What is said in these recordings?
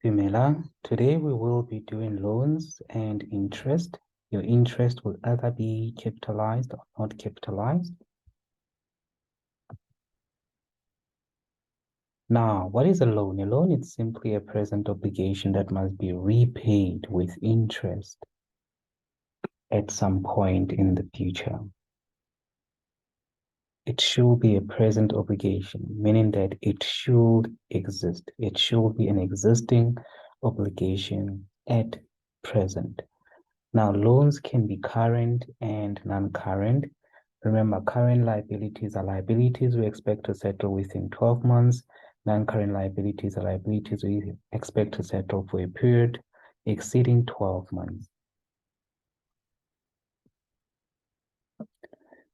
Pamela, today we will be doing loans and interest. Your interest will either be capitalized or not capitalized. Now, what is a loan? A loan is simply a present obligation that must be repaid with interest at some point in the future. It should be a present obligation, meaning that it should exist. It should be an existing obligation at present. Now, loans can be current and non-current. Remember, current liabilities are liabilities we expect to settle within 12 months. Non-current liabilities are liabilities we expect to settle for a period exceeding 12 months.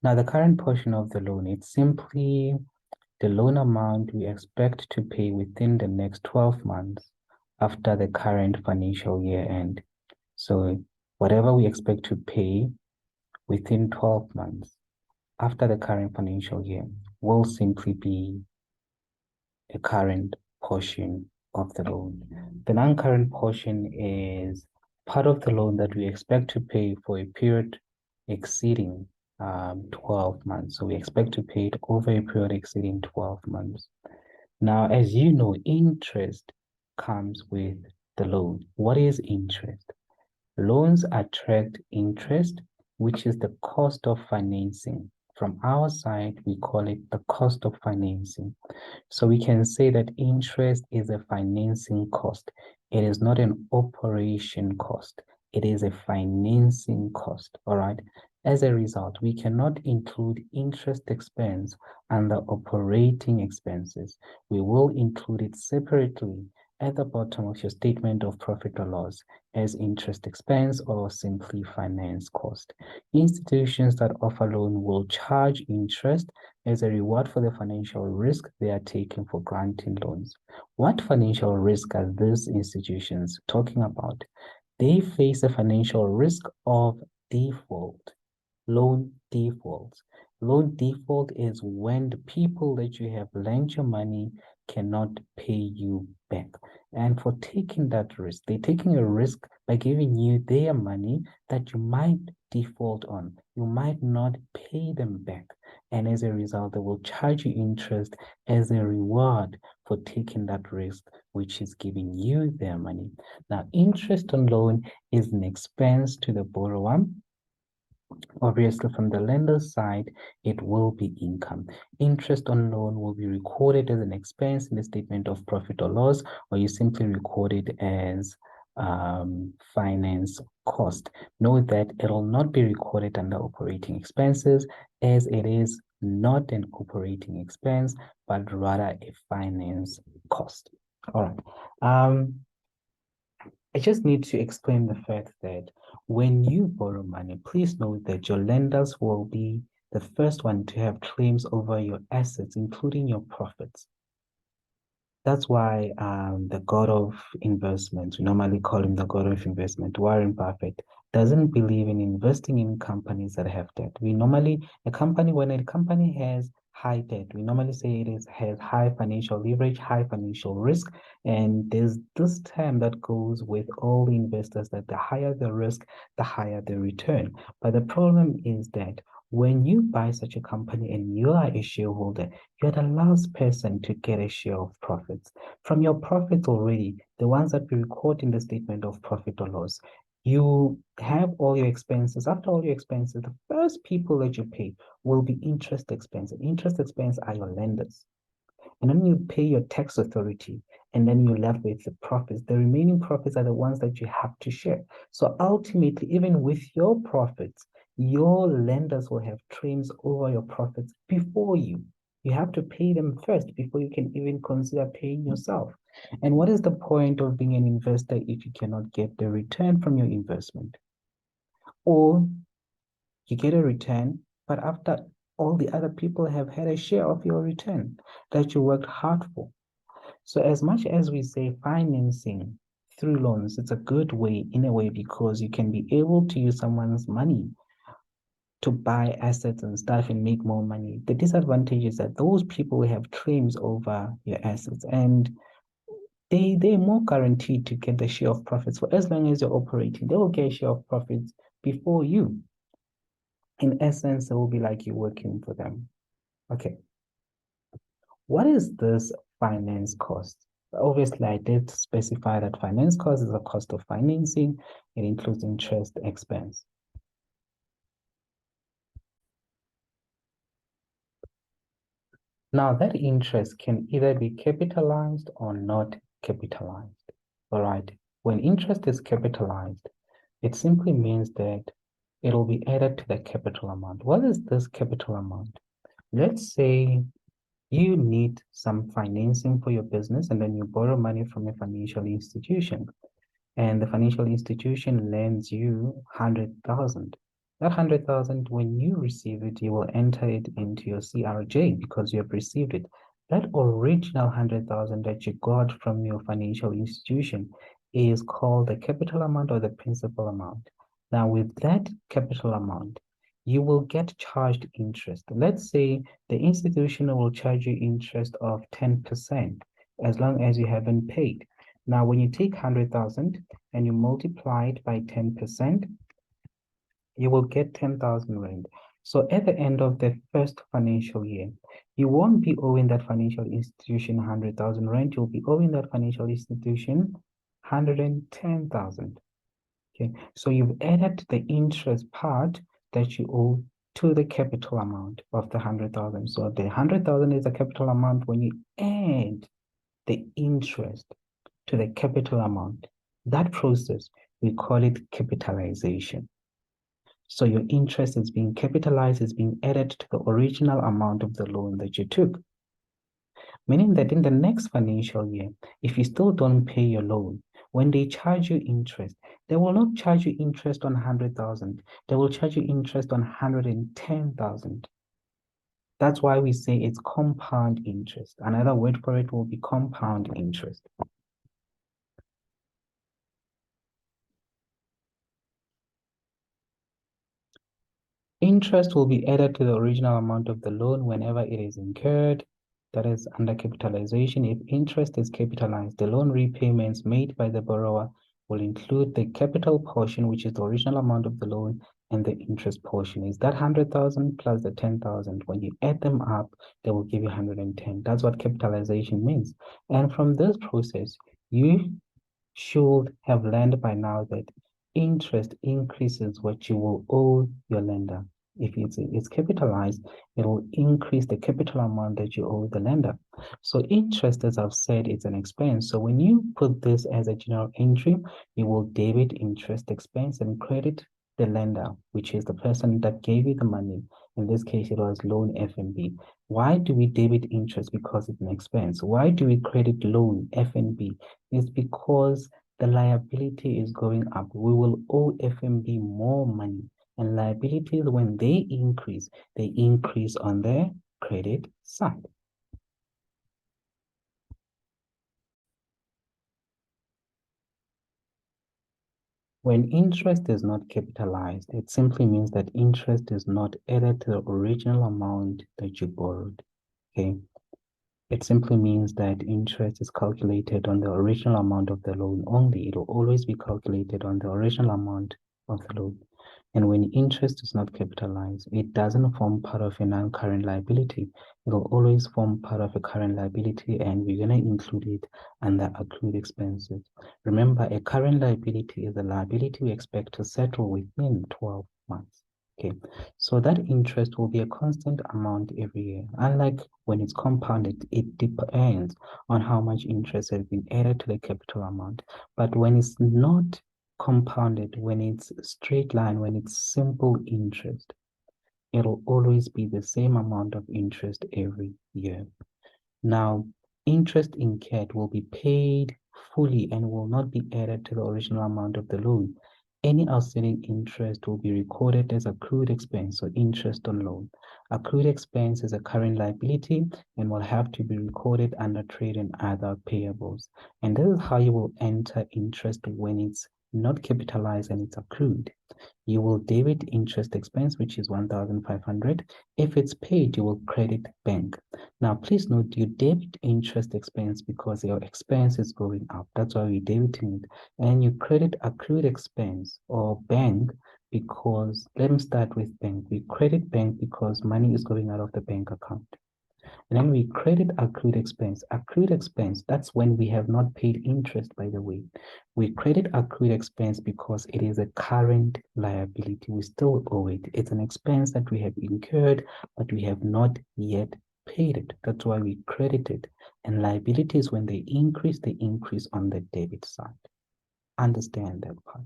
Now, the current portion of the loan, it's simply the loan amount we expect to pay within the next 12 months after the current financial year end. So whatever we expect to pay within 12 months after the current financial year will simply be a current portion of the loan. The non-current portion is part of the loan that we expect to pay for a period exceeding 12 months. So we expect to pay it over a period exceeding 12 months. Now, as you know, interest comes with the loan. What is interest? Loans attract interest, which is the cost of financing. From our side, we call it the cost of financing. So we can say that interest is a financing cost. It is not an operation cost. It is a financing cost, all right? As a result, we cannot include interest expense under operating expenses. We will include it separately at the bottom of your statement of profit or loss as interest expense or simply finance cost. Institutions that offer loan will charge interest as a reward for the financial risk they are taking for granting loans. What financial risk are these institutions talking about? They face the financial risk of default, loan defaults. Loan default is when the people that you have lent your money cannot pay you back. And for taking that risk, they're taking a risk by giving you their money that you might default on. You might not pay them back. And as a result, they will charge you interest as a reward for taking that risk, which is giving you their money. Now, interest on loan is an expense to the borrower. Obviously, from the lender's side, it will be income. Interest on loan will be recorded as an expense in the statement of profit or loss, or you simply record it as finance cost. Note that it will not be recorded under operating expenses as it is not an operating expense, but rather a finance cost. All right. I just need to explain the fact that when you borrow money, please note that your lenders will be the first one to have claims over your assets, including your profits. That's why the god of investment, we normally call him the god of investment, Warren Buffett, doesn't believe in investing in companies that have debt. When a company has high debt, we normally say has high financial leverage, high financial risk. And there's this term that goes with all investors that the higher the risk, the higher the return. But the problem is that when you buy such a company and you are a shareholder, you're the last person to get a share of profits. From your profits already, the ones that we record in the statement of profit or loss, you have all your expenses. After all your expenses, the first people that you pay will be interest expense. Interest expense are your lenders. And then you pay your tax authority, and then you're left with the profits. The remaining profits are the ones that you have to share. So ultimately, even with your profits, your lenders will have claims over your profits before you. You have to pay them first before you can even consider paying yourself. And what is the point of being an investor if you cannot get the return from your investment? Or you get a return, but after all the other people have had a share of your return that you worked hard for. So as much as we say financing through loans, it's a good way in a way because you can be able to use someone's money to buy assets and stuff and make more money. The disadvantage is that those people have claims over your assets. And they're more guaranteed to get the share of profits. For as long as you're operating, they will get a share of profits before you. In essence, it will be like you're working for them. Okay. What is this finance cost? Obviously, I did specify that finance cost is a cost of financing. It includes interest expense. Now, that interest can either be capitalized or not capitalized. All right. When interest is capitalized, it simply means that it'll be added to the capital amount. What is this capital amount? Let's say you need some financing for your business and then you borrow money from a financial institution and the financial institution lends you 100,000. That 100,000, when you receive it, you will enter it into your CRJ because you have received it. That original 100,000 that you got from your financial institution is called the capital amount or the principal amount. Now, with that capital amount, you will get charged interest. Let's say the institution will charge you interest of 10% as long as you haven't paid. Now, when you take 100,000 and you multiply it by 10%, you will get 10,000 rand. So at the end of the first financial year, you won't be owing that financial institution 100,000 rand. You'll be owing that financial institution 110,000. Okay, so you've added the interest part that you owe to the capital amount of the 100,000. So the 100,000 is the capital amount. When you add the interest to the capital amount, that process, we call it capitalization. So your interest is being capitalized, is being added to the original amount of the loan that you took. Meaning that in the next financial year, if you still don't pay your loan, when they charge you interest, they will not charge you interest on 100,000. They will charge you interest on 110,000. That's why we say it's compound interest. Another word for it will be compound interest. Interest will be added to the original amount of the loan whenever it is incurred. That is under capitalization. If interest is capitalized, the loan repayments made by the borrower will include the capital portion, which is the original amount of the loan, and the interest portion is that 100,000 plus the 10,000. When you add them up, they will give you 110. That's what capitalization means. And from this process, you should have learned by now that interest increases what you will owe your lender. If it's capitalized, it will increase the capital amount that you owe the lender. So interest, as I've said, it's an expense. So when you put this as a general entry, you will debit interest expense and credit the lender, which is the person that gave you the money. In this case, it was loan FNB. Why do we debit interest? Because it's an expense. Why do we credit loan FNB? It's because the liability is going up. We will owe FNB more money. And liabilities, when they increase on the credit side. When interest is not capitalized, it simply means that interest is not added to the original amount that you borrowed. Okay. It simply means that interest is calculated on the original amount of the loan only. It will always be calculated on the original amount of the loan. And when interest is not capitalized, it doesn't form part of a non-current liability. It will always form part of a current liability, and we're going to include it under accrued expenses. Remember, a current liability is a liability we expect to settle within 12 months. Okay, so that interest will be a constant amount every year. Unlike when it's compounded, it depends on how much interest has been added to the capital amount. But when it's not compounded, when it's straight line, when it's simple interest, it'll always be the same amount of interest every year. Now, interest incurred will be paid fully and will not be added to the original amount of the loan. Any outstanding interest will be recorded as accrued expense, so interest on loan. Accrued expense is a current liability and will have to be recorded under trade and other payables. And this is how you will enter interest when it's not capitalized, and it's accrued. You will debit interest expense, which is 1,500. If it's paid, you will credit bank. Now, please note you debit interest expense because your expense is going up. That's why we're debiting it. And you credit accrued expense or bank because, let me start with bank. We credit bank because money is going out of the bank account. And then we credit accrued expense. Accrued expense, that's when we have not paid interest, by the way. We credit accrued expense because it is a current liability. We still owe it. It's an expense that we have incurred, but we have not yet paid it. That's why we credit it. And liabilities, when they increase on the debit side. Understand that part.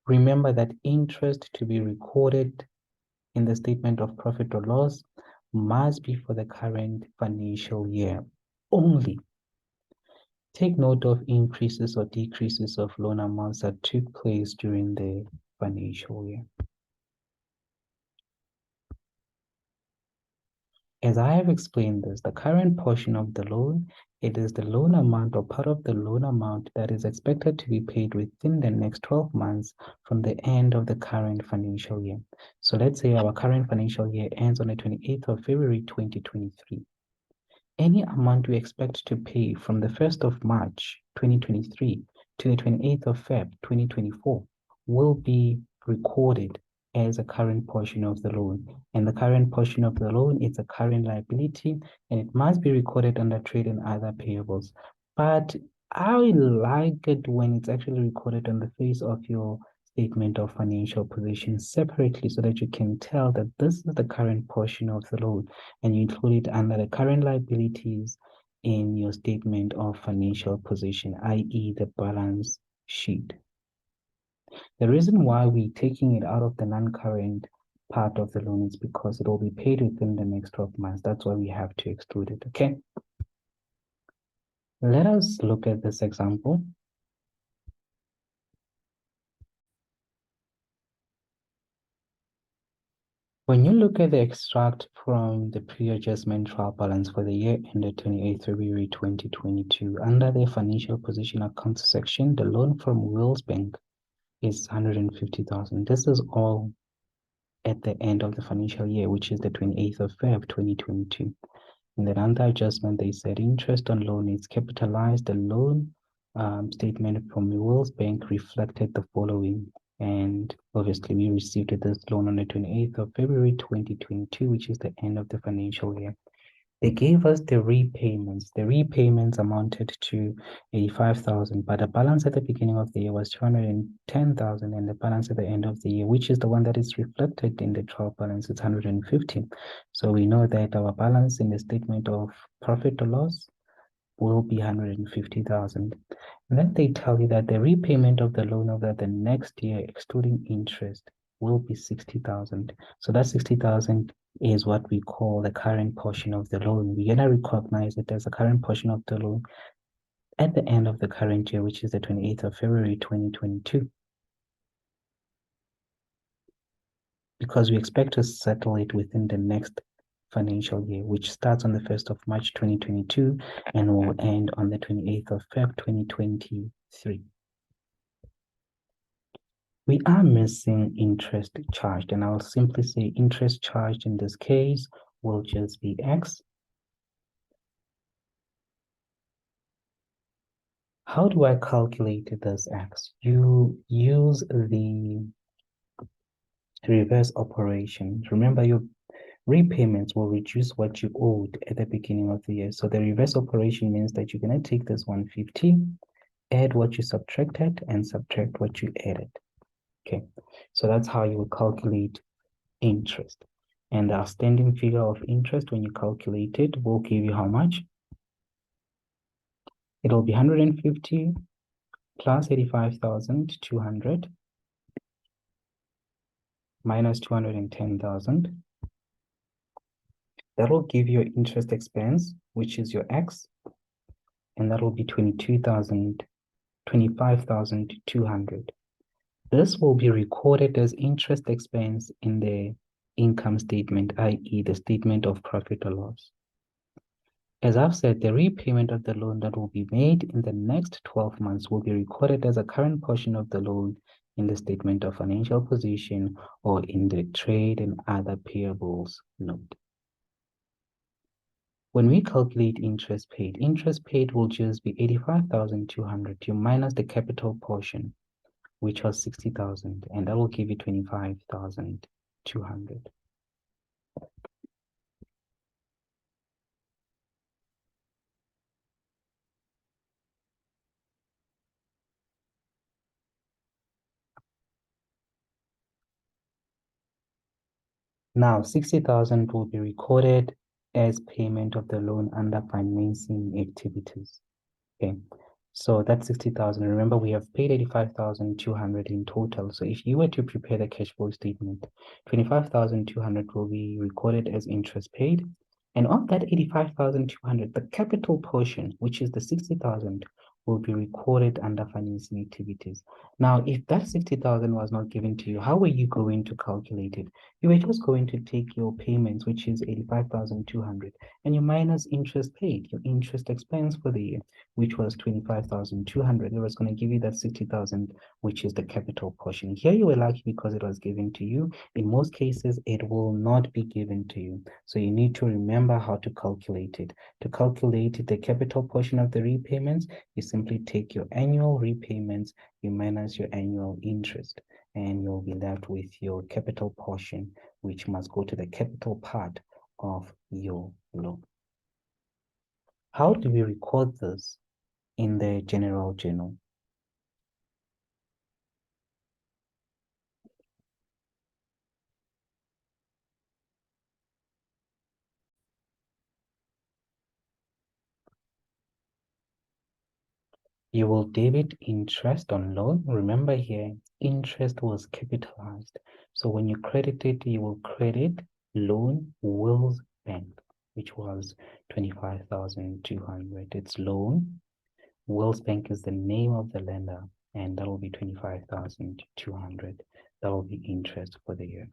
Remember that interest to be recorded in the statement of profit or loss must be for the current financial year only. Take note of increases or decreases of loan amounts that took place during the financial year. As I have explained this, the current portion of the loan, it is the loan amount or part of the loan amount that is expected to be paid within the next 12 months from the end of the current financial year. So let's say our current financial year ends on the 28th of February 2023. Any amount we expect to pay from the 1st of March 2023 to the 28th of Feb 2024 will be recorded as a current portion of the loan. And the current portion of the loan is a current liability, and it must be recorded under trade and other payables. But I like it when it's actually recorded on the face of your statement of financial position separately so that you can tell that this is the current portion of the loan, and you include it under the current liabilities in your statement of financial position, i.e. the balance sheet. The reason why we're taking it out of the non-current part of the loan is because it will be paid within the next 12 months. That's why we have to exclude it, okay? Let us look at this example. When you look at the extract from the pre-adjustment trial balance for the year ended 28th February 2022, under the financial position account section, the loan from Wills Bank is 150,000. This is all at the end of the financial year, which is the 28th of Feb 2022. And then under adjustment, they said interest on loan is capitalized. The loan statement from Wills Bank reflected the following. And obviously, we received this loan on the 28th of February 2022, which is the end of the financial year. They gave us the repayments. The repayments amounted to 85,000, but the balance at the beginning of the year was 210,000, and the balance at the end of the year, which is the one that is reflected in the trial balance, is 150. So we know that our balance in the statement of profit or loss will be 150,000. And then they tell you that the repayment of the loan over the next year, excluding interest, will be 60,000. So that 60,000 is what we call the current portion of the loan. We're going to recognize it as a current portion of the loan at the end of the current year, which is the 28th of February 2022. Because we expect to settle it within the next financial year, which starts on the 1st of March 2022 and will end on the 28th of Feb 2023. We are missing interest charged, and I'll simply say interest charged in this case will just be X. How do I calculate this X? You use the reverse operation. Remember, your repayments will reduce what you owed at the beginning of the year. So the reverse operation means that you're going to take this 150, add what you subtracted, and subtract what you added. Okay, so that's how you will calculate interest. And the outstanding figure of interest, when you calculate it, will give you how much? It'll be 150 plus 85,200 minus 210,000. That will give you your interest expense, which is your X, and that will be 25,200. This will be recorded as interest expense in the income statement, i.e. the statement of profit or loss. As I've said, the repayment of the loan that will be made in the next 12 months will be recorded as a current portion of the loan in the statement of financial position or in the trade and other payables note. When we calculate interest paid will just be 85,200. You minus the capital portion, which was 60,000, and that will give you 25,200. Now, 60,000 will be recorded as payment of the loan under financing activities. Okay, so that's 60,000. Remember, we have paid 85,200 in total. So if you were to prepare the cash flow statement, 25,200 will be recorded as interest paid. And of that 85,200, the capital portion, which is the 60,000, will be recorded under financing activities. Now, if that 60,000 was not given to you, how were you going to calculate it? You were just going to take your payments, which is 85,200, and you minus interest paid, your interest expense for the year, which was 25,200. It was going to give you that 60,000, which is the capital portion. Here you were lucky because it was given to you. In most cases, it will not be given to you. So you need to remember how to calculate it. To calculate the capital portion of the repayments, you simply take your annual repayments, you minus your annual interest, and you'll be left with your capital portion, which must go to the capital part of your loan. How do we record this in the general journal? You will debit interest on loan. Remember here, interest was capitalized. So when you credit it, you will credit loan Wills Bank, which was 25,200. It's loan. Wills Bank is the name of the lender, and that will be 25,200. That will be interest for the year.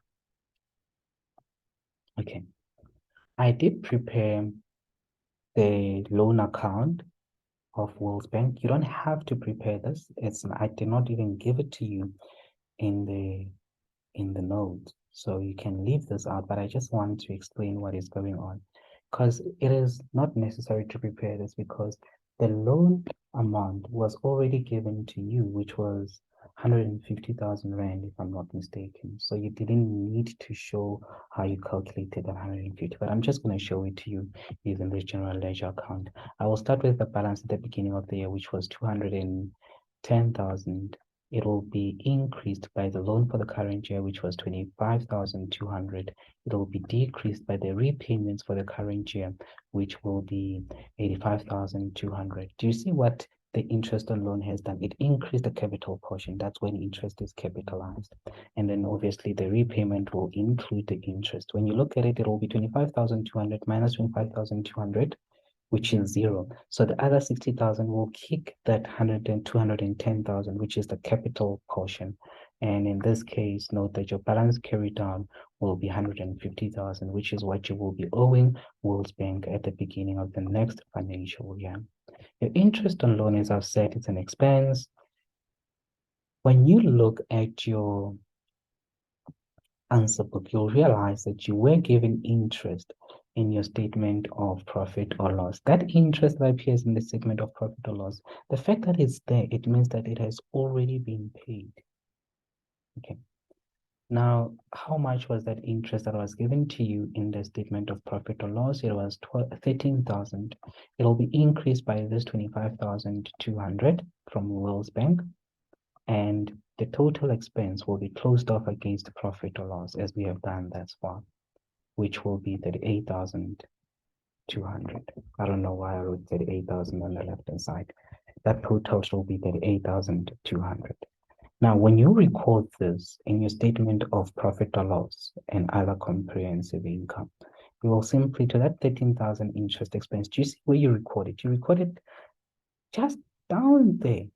Okay. I did prepare the loan account of Wills Bank. You don't have to prepare this. I did not even give it to you in the notes, so you can leave this out. But I just want to explain what is going on, because it is not necessary to prepare this because the loan amount was already given to you, which was 150,000 Rand, if I'm not mistaken. So you didn't need to show how you calculated that 150, but I'm just going to show it to you using this general ledger account. I will start with the balance at the beginning of the year, which was 210,000. It will be increased by the loan for the current year, which was 25,200. It will be decreased by the repayments for the current year, which will be 85,200. Do you see what the interest on loan has done? It increased the capital portion. That's when interest is capitalized. And then obviously the repayment will include the interest. When you look at it, it will be 25,200 minus 25,200, which is zero. So the other 60,000 will kick that 210,000, which is the capital portion. And in this case, note that your balance carried down will be 150,000, which is what you will be owing Wills Bank at the beginning of the next financial year. Your interest on loan, as I've said, it's an expense. When you look at your answer book, you'll realize that you were given interest in your statement of profit or loss. That interest that appears in the statement of profit or loss, the fact that it's there, it means that it has already been paid. Okay. Now, how much was that interest that was given to you in the statement of profit or loss? It was 13,000. It will be increased by this 25,200 from Wills Bank, and the total expense will be closed off against the profit or loss as we have done thus far, which will be 38,200. I don't know why I wrote 38,000 on the left-hand side. That total will be 38,200. Now, when you record this in your statement of profit or loss and other comprehensive income, you will simply to that 13,000 interest expense. Do you see where you record it? You record it just down there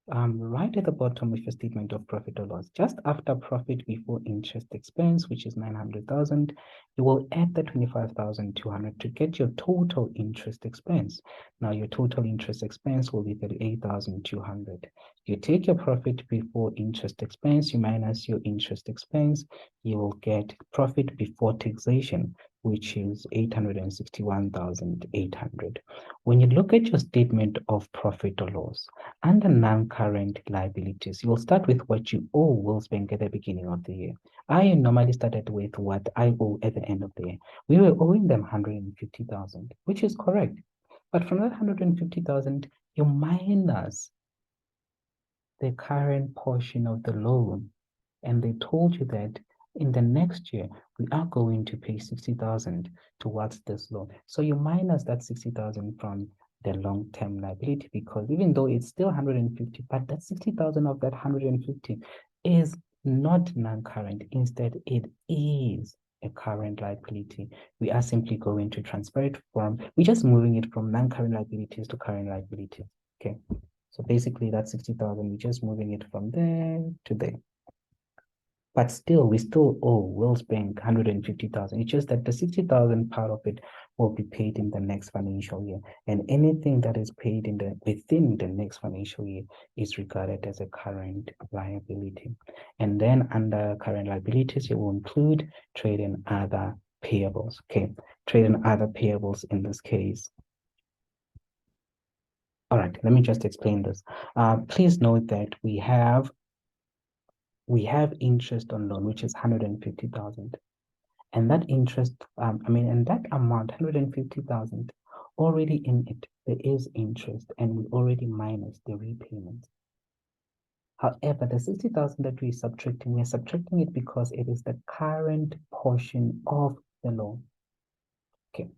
Right at the bottom of your statement of profit or loss, just after profit before interest expense, which is 900,000, you will add the 25,200 to get your total interest expense. Now, your total interest expense will be 38,200. You take your profit before interest expense, you minus your interest expense, you will get profit before taxation, which is 861,800. When you look at your statement of profit or loss, under non-current liabilities, you'll start with what you owe Wells Bank at the beginning of the year. I normally started with what I owe at the end of the year. We were owing them 150,000, which is correct. But from that 150,000, you minus the current portion of the loan, and they told you that in the next year, we are going to pay 60,000 towards this loan. So you minus that 60,000 from the long-term liability, because even though it's still 150, but that 60,000 of that 150 is not non-current. Instead, it is a current liability. We are simply going to transfer it we're just moving it from non-current liabilities to current liabilities. Okay. So basically that's 60,000. We're just moving it from there to there. But still, we still owe Wells Bank 150,000. It's just that the 60,000 part of it will be paid in the next financial year. And anything that is paid within the next financial year is regarded as a current liability. And then under current liabilities, you will include trade and other payables. Okay, trade and other payables in this case. All right, let me just explain this. Please note that we have interest on loan, which is 150,000. And that interest, and that amount, 150,000, already in it, there is interest, and we already minus the repayment. However, the 60,000 that we're subtracting it because it is the current portion of the loan. Okay.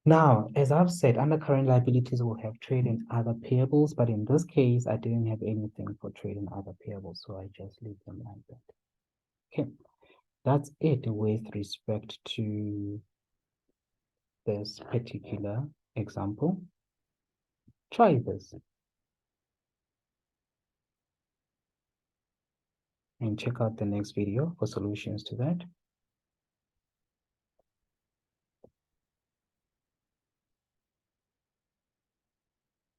Now, as I've said, under current liabilities, we'll have trade and other payables, but in this case, I didn't have anything for trade and other payables, so I just leave them like that. Okay, that's it with respect to this particular example. Try this and check out the next video for solutions to that.